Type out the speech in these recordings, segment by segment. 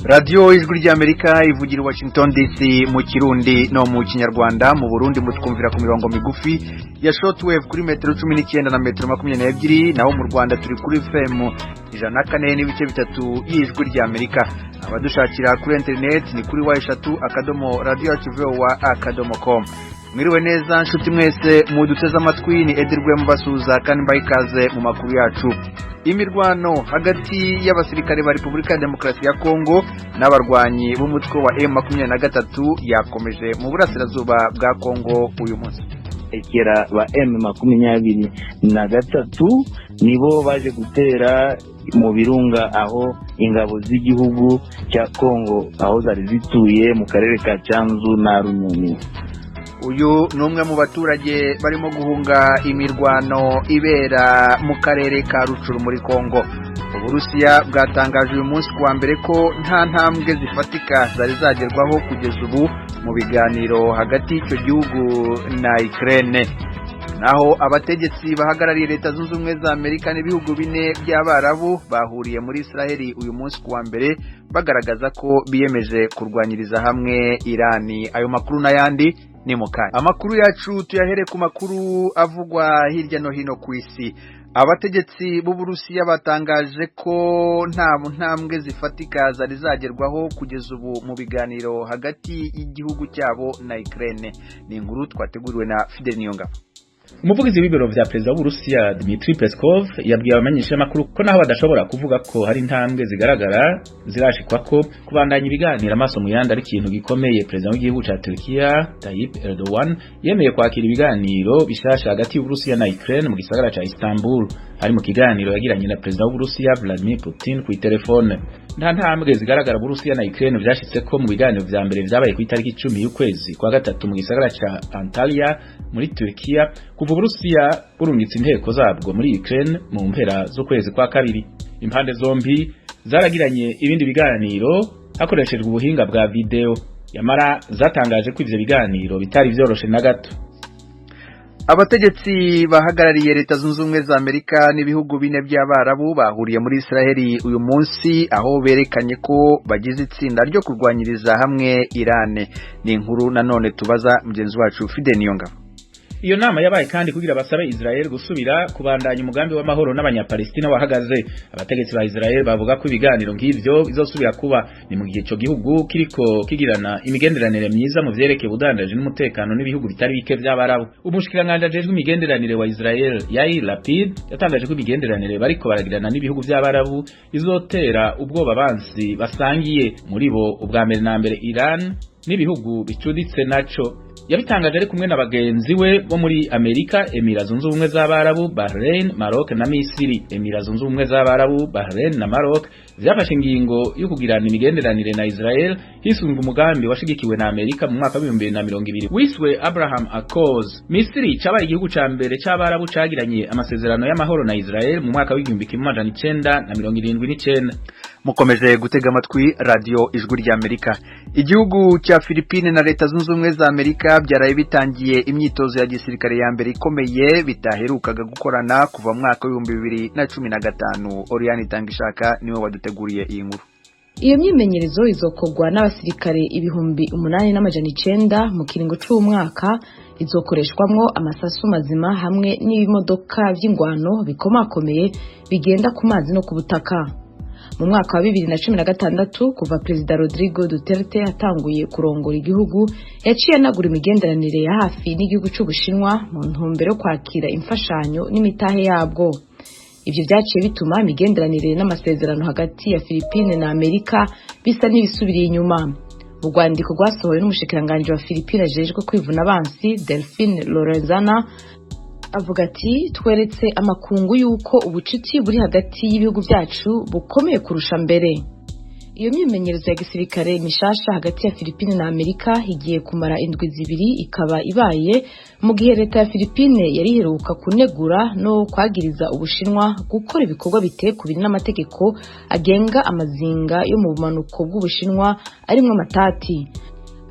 Radio Ijwi ry'Amerika ivugira Washington DC mu Kirundi no mu Kinyarwanda. Mu Burundi mutwumvira ku mirongo migufi ya shortwave kuri metero 19 na metero 22, naho mu Rwanda turi kuri FM 104 n'ibice bitatu y'Ijwi ry'Amerika. Abadushakira kuri internet ni kuri wa3.radio.com. Mwiriwe neza nshuti mwese muduteze amatwi, ni Edirwe mubasuza kandi mbayikaze mu makuru yacu. Imirwano hagati y'abasirikare ba Republika ya Demokarasi ya Kongo n'abarwanyi b'umutwe wa M23 yakomeje mu burasirazuba bwa Kongo uyu munsi. Ekera ba M23 nibo baje gutera mu birunga aho ingabo z'igihugu cya Kongo aho zari zituye mu karere ka Cyanzu na Runyoni. Uyu numwe mu baturage barimo guhunga imirwano ibera mu karere ka Rucuru muri Kongo. Uburusiya bwatangaje uyu munsi kuwa mbere ko nta ntambwe zifatika zari zagerwaho kugeza ubu mu biganiro hagati y'icyo gihugu na Ukraine. Naho abategetsi bahagarariye Leta Zunze Ubumwe za Amerika n'ibihugu bine by'Abarabu bahuriye muri Israeli uyu munsi kuwa mbere bagaragaza ko biyemeje kurwanyiriza hamwe Irani. Ayo makuru n'ayandi ni mukanya. Amakuru yacu tuyahere ku makuru avugwa hirya no hino ku isi. Abategetsi b'Uburusiya batangaje ko nta ntambwe zifatika zari zagerwaho kugeza ubu mu biganiro hagati y'igihugu cyabo na Ukraine. Ni inkuru twateguriwe na Fidel Niyongabo. Umuvugizi w'ibiro vya Perezida w'Uburusiya Dmitry Peskov yabwiye abamenyesha makuru ko naho badashobora kuvuga ko hari intambwe zigaragara zirashikwa ko kubandanya ibiganiro amaso mu yandi ari ikintu gikomeye. Perezida w'igihugu ca Turkiya Tayyip Erdogan yemeye kwakira ibiganiro bishasha hagati y'Uburusiya na Ukraine mu gisagara ca Istanbul. Hari mu kiganiro yagiranye na Perezida w'Uburusiya Vladimir Putin ku telefone. Nta ntambwe zigaragara Uburusiya na Ukraine vyashitse ko mu biganiro vya mbere vyabaye ku itariki 10 y'ukwezi kwa gatatu mu gisagara ca Antalya muri Turkiya. Kuva Uburusiya burungitse inteko zabwo muri Ukraine mu mpera zo kwezi kwa kabiri, impande zombi zaragiranye ibindi biganiro hakoreshejwe ubuhinga bwa video. Yamara zatangaje ko ivyo biganiro bitari vyoroshe na gato. Abategetsi bahagarariye Leta Zunze Ubumwe za Amerika n'ibihugu bine by'Abarabu bahuriye muri Israeli uyu munsi aho berekanye ko bagize itsinda ryo kurwanyiriza hamwe Irane. Ni inkuru nanone tubaza mugenzi wacu Fidel Niyongabo. Iyo nama yabaye kandi kugira basabe Israel gusubira kubandanya umugambi w'amahoro n'abanyapalestina wahagaze. Abategetsi ba Israel bavuga ko ibiganiro nk'ivyo bizosubira kuba ni mu gihe cyo gihugu kiriko kigirana imigenderanire myiza mu vyerekeye ubudandaji n'umutekano n'ibihugu bitari bike by'Abarabu. Umushikiranganje ajejwe imigenderanire wa Israel Yair Lapid yatangaje ko imigenderanire bariko baragirana n'ibihugu by'Abarabu izotera ubwoba abansi basangiye, muri bo ubwa mbere na mbere Iran n'ibihugu bicuditse naco. Yabitangaje ari kumwe na bagenzi we bo muri Amerika, Emira Zunze Ubumwe z'Abarabu, Bahrain, Maroc na Misiri. Emira Zunze Ubumwe z'Abarabu, Bahrain na Maroc vyafashe ingingo yo kugirana imigenderanire na Israel hisunzwe umugambi washigikiwe na Amerika mu mwaka wa 2020 wiswe Abraham Accords. Misiri cabaye igihugu ca mbere c'Abarabu cagiranye amasezerano y'amahoro na Israel mu mwaka wa 1979. Mukomeje gutega amatwi Radio Ijwi ry'Amerika. Igihugu cya Philippines na Leta Zunze Ubumwe za Amerika byaraye bitangiye imyitozo ya gisirikare ya mbere ikomeye bitaherukaga gukorana kuva mu mwaka wa 2015. Oriane Tangishaka niwe waduteguriye iyi nkuru. Iyo myimenyerezo izokogwa n'abasirikare 8,900 mu kiringo c'umwaka, izokoreshwamwo amasasu mazima hamwe n'ibimodoka vy'ingwano bikomakomeye bigenda ku mazi no ku butaka. Mu mwaka wa 2016 kuva Perezida Rodrigo Duterte atanguye kurongora igihugu, yaciye anagura imigenderanire ya hafi n'igihugu c'Ubushinwa mu ntumbero kwakira imfashanyo n'imitahe yabwo. Ivyo vyaciye bituma imigenderanire n'amasezerano hagati ya Philippines na Amerika bisa n'ibisubiriye inyuma. Mu rwandiko rwasohowe n'umushikiranganje wa Philippines ajejwe kwivuna abansi Delphine Lorenzana avuga ati, tweretse amakungu yuko ubucuti buri hagati y'ibihugu byacu bukomeye kurusha mbere. Iyo myimenyerezo ya gisirikare mishasha hagati ya Philippines na Amerika igiye kumara indwi zibiri, ikaba ibaye mu gihe Leta ya Philippines yari iheruka kunegura no kwagiriza Ubushinwa gukora ibikorwa bitekubiri n'amategeko agenga amazinga yo mu bumanuko bw'Ubushinwa arimwo amatati.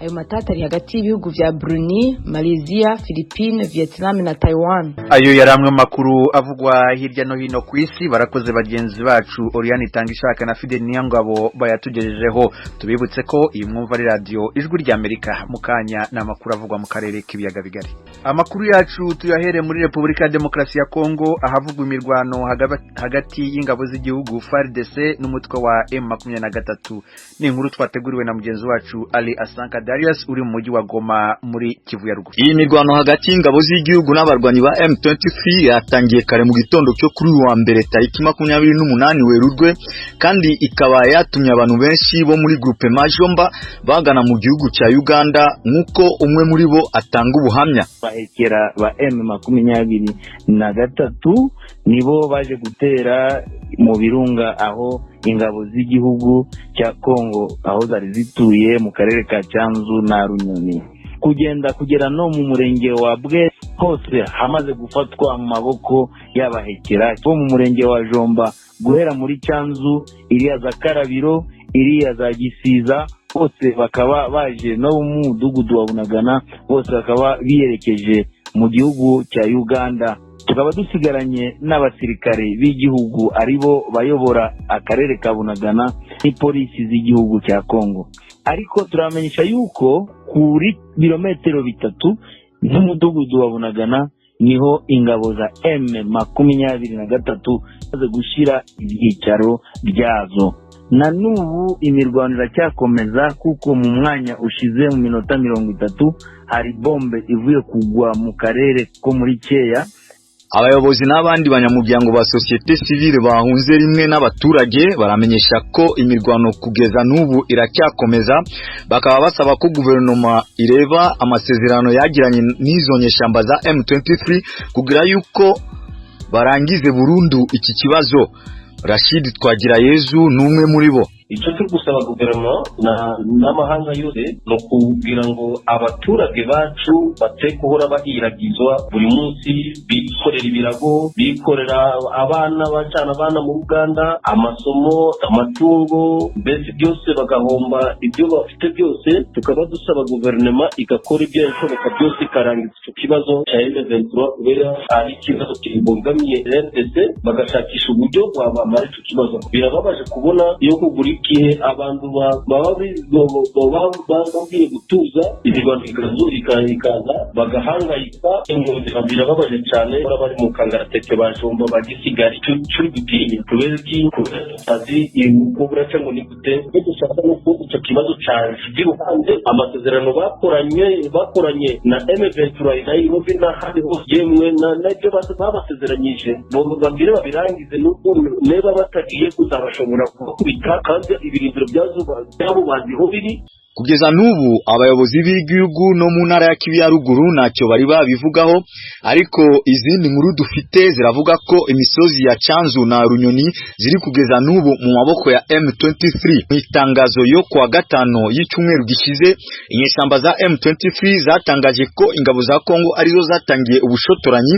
ayo matata ari hagati y'ibihugu vya Brunei, Malaysia, Philippines, Vietnam na Taiwan. Ayo yaramwe makuru avugwa hirya no hino ku isi. Barakoze bagenzi bacu Oriane Itangishaka na Fidel Niyangabo bayatugejejeho. Tubibutse ko iyi mwumva ari radio Ijwi rya Amerika. Mukanya na makuru avugwa mu karere k'ibiyaga bigari. Amakuru yacu tuyahere muri Republika ya Demokarasi ya Kongo, ahavugwa imirwano hagati y'ingabo z'igihugu FARDC n'umutwe wa M23. Ni inkuru twateguriwe na mugenzi wacu Ali Asanka Darius uri mu mujyi wa Goma muri Kivu ya Ruguru. Iyi mirwano hagati y'ingabo z'igihugu n'abarwanyi ba M23 yatangiye kare mu gitondo cyo kuri wa mbere tariki 28 Werurwe, kandi ikaba yatumye abantu benshi bo muri groupe Majomba bagana mu gihugu cya Uganda, nkuko umwe muri bo atanga ubuhamya. Bahekera ba M23 nibo baje gutera mu birunga aho ingabo z'igihugu cya Kongo aho zari zituye mu karere ka Cyanzu na Runyoni. Kugera no mu murenge wa Bwe hose hamaze gufatwa mu maboko y'abahekera bo mu murenge wa Jomba, guhera muri Cyanzu, iriya za Karabiro, iriya za Gisiza, bose bakaba baje no mu mudugudu wa Bunagana, bose bakaba biyerekeje mu gihugu cya Uganda. Tukaba dusigaranye n'abasirikare b'igihugu aribo bayobora akarere ka Bunagana ni polisi z'igihugu cya Kongo. Ariko turamenyesha yuko kuri birometero 3 n'umudugudu wa Bunagana niho ingabo za M23 zaje gushira ibyicaro byazo. Na n'ubu imirwano iracyakomeza kuko mu mwanya ushize mu minota 30 hari bombe ivuye kugwa mu karere ko muri Cyeya. Abayobozi n'abandi banyamuryango ba societe civile bahunze rimwe n'abaturage baramenyesha ko imirwano kugeza n'ubu iracyakomeza, bakaba basaba ko guverinoma ireba amasezerano yagiranye n'izo nyeshamba za M23 kugira yuko barangize burundu iki kibazo. Rashid Twagirayezu n'umwe muri bo. Icyo cyo gusaba guverinoma n'amahanga yose no kugira ngo abaturage bacu bate kuhora bahiragizwa buri munsi, bikorera ibirago, bikorera abana bacana abana mu Uganda, amasomo, amatungo, mbese byose bagahomba ibyo bafite byose. Tukaba dusaba guverinoma igakora ibyo ishoboka byose ikarangiza icyo kibazo cya M23 kubera ari ikibazo kibogamiye RDC, bagashakisha uburyo bwabamara icyo kibazo. Birababaje kubona iyo kugura igihe abantu baba bagiye gutuza imirwano ikaza bagahangayika. Birababaje cyane bari mu kangaratete bajomba bagisigara icyo gutinya kubera tutazi uko buraca ngo ni gute. Dushaka no kuba icyo kibazo cyane cy'iruhande amasezerano bakoranye na M23 Nairobi n'ahandi hose, yemwe n'ibyo babasezeranyije babwire babirangize, n'ubwo neba batagiye kuzabashobora kubita kandi ibirindiro byabo baziho biri. Kugeza n'ubu abayobozi b'igihugu no mu ntara ya Kivu ya Ruguru ntacyo bari babivugaho, ariko izindi nkuru dufite ziravuga ko imisozi ya Cyanzu na Runyoni ziri kugeza n'ubu mu maboko ya M23. Mu itangazo yo kuwa gatano y'icyumweru gishize, inyeshyamba za M23 zatangaje ko ingabo za Kongo arizo zatangiye ubushotoranyi,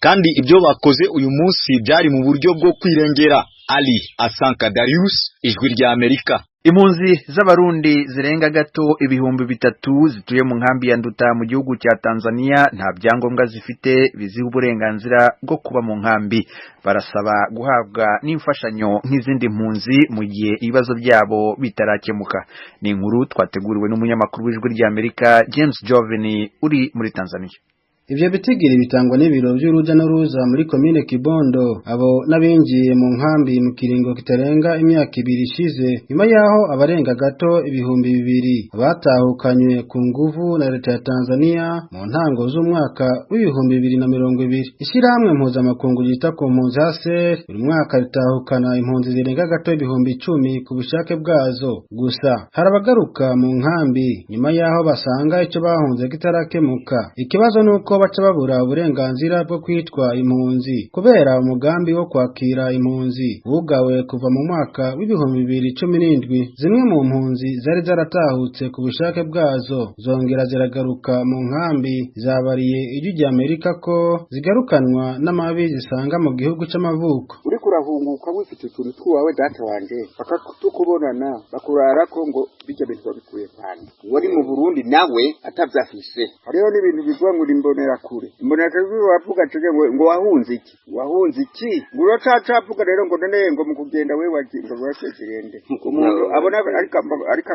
kandi ibyo bakoze uyu munsi byari mu buryo bwo kwirengera. Ali Asanka Darius, Ijwi rya Amerika. Impunzi z'abarundi zirenga gato 3,000 zituye mu nkambi ya Nduta mu gihugu cya Tanzania nta byangombwa zifite biziha uburenganzira bwo kuba mu nkambi. Barasaba guhabwa n'imfashanyo nk'izindi mpunzi mu gihe ibibazo byabo bitarakemuka. Ni inkuru twateguriwe n'umunyamakuru w'Ijwi rya Amerika James Joveni uri muri Tanzania. Ivyo bitigiri bitangwa n'ibiro by'uruja n'uruza muri komine Kibondo abo nabinjiye mu nkambi mu kiringo kitarenga imyaka 2 ishize, nyuma yaho abarenga gato 2,000 batahukanywe ku nguvu na leta ya Tanzania mu ntango z'umwaka w'2020. Ishyirahamwe mpuzamakungu ryita ku mpunzi HCR buri mwaka ritahukana impunzi zirenga gato 10,000 ku bushake bwazo. Gusa harabagaruka mu nkambi nyuma yaho basanga icyo bahunze kitarakemuka. Ikibazo nuko baca babura uburenganzira bwo kwitwa impunzi kubera umugambi wo kwakira impunzi wugawe kuva mu mwaka w'2017. Zimwe mu mpunzi zari zaratahutse ku bushake bwazo zongera ziragaruka mu nkambi, zabariye Ijwi rya Amerika ko zigarukanwa n'amabi zisanga mu gihugu c'amavuko. Uriko urahunguka wifite utuntu tw'uwawe data wanje bakatukubonana bakurarako ngo bijya bintu babikuye cyane wari mu Burundi nawe atavyafise hariho n'ibintu bivuga ngo imbonera kure bavuga cege ngo wahunze iki ngo uracavuga rero ngo none ngo mu kugenda we wagiye urashekirende umuntu abona ariko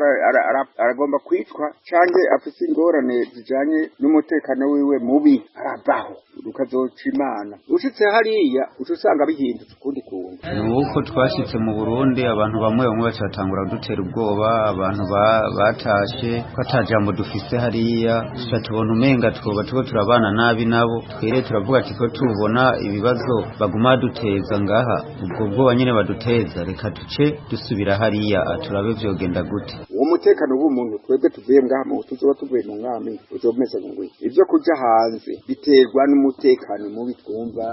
aragomba kwitwa canke afise ingorane zijanye n'umutekano wiwe mubi arabaho ukazoca imana ushitse hariya usanga bihindutse ukundi kuntu nuko twashitse mu Burundi abantu bamwe bacatangura dutera ubwoba abantu batashe ko atajambo dufise hariya tubona umenga twoba turabana nabi nabo twere turavuga ati ko tubona ibibazo baguma duteza ngaha ubwo bwoba nyene baduteza reka duce dusubira hariya turabe vyogenda gute uwo mutekano w'umuntu twebwe tuvuye ngaha mu tuzoba tuvuye mu mwami uzomeze ngwe ivyo kuja hanze biterwa n'umutekano mubi twumva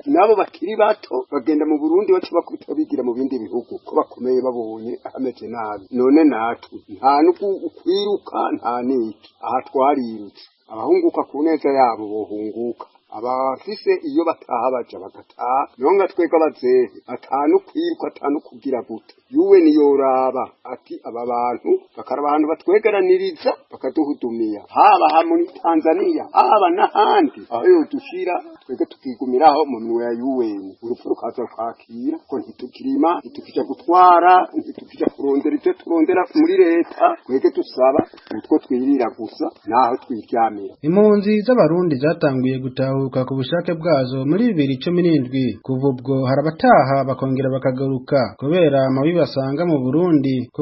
nabo bakiri bato bagenda mu Burundi bacu bakubita bigira mu bindi bihugu ko bakomeye babonye ahameze nabi none natwe nta n'ukwiruka nta niki aha twarirutse abahunguka ku neza yabo bohunguka abafise iyo bataha baja bagataha nonga twega bazehe atanu kwiruka atanu kugira gute yuwe niyoraba ati aba bantu bakaraba abantu batwegeraniriza bakaduhudumiya haba muri Tanzania haba n'ahandi aho yodushira twege tukigumiraho mu minwe ya UN urupfu rukaza kwakira ko ntitukirima ntitukija gutwara ntitukija kurondera ivyo turondera muri leta twege dusaba utwo twirira gusa naho twiryamira impunzi z'abarundi zatanguye gutahuka ku bushake bwazo muri 2017 kuva ubwo harabataha bakongera bakagaruka kubera amabi basanga mu Burundi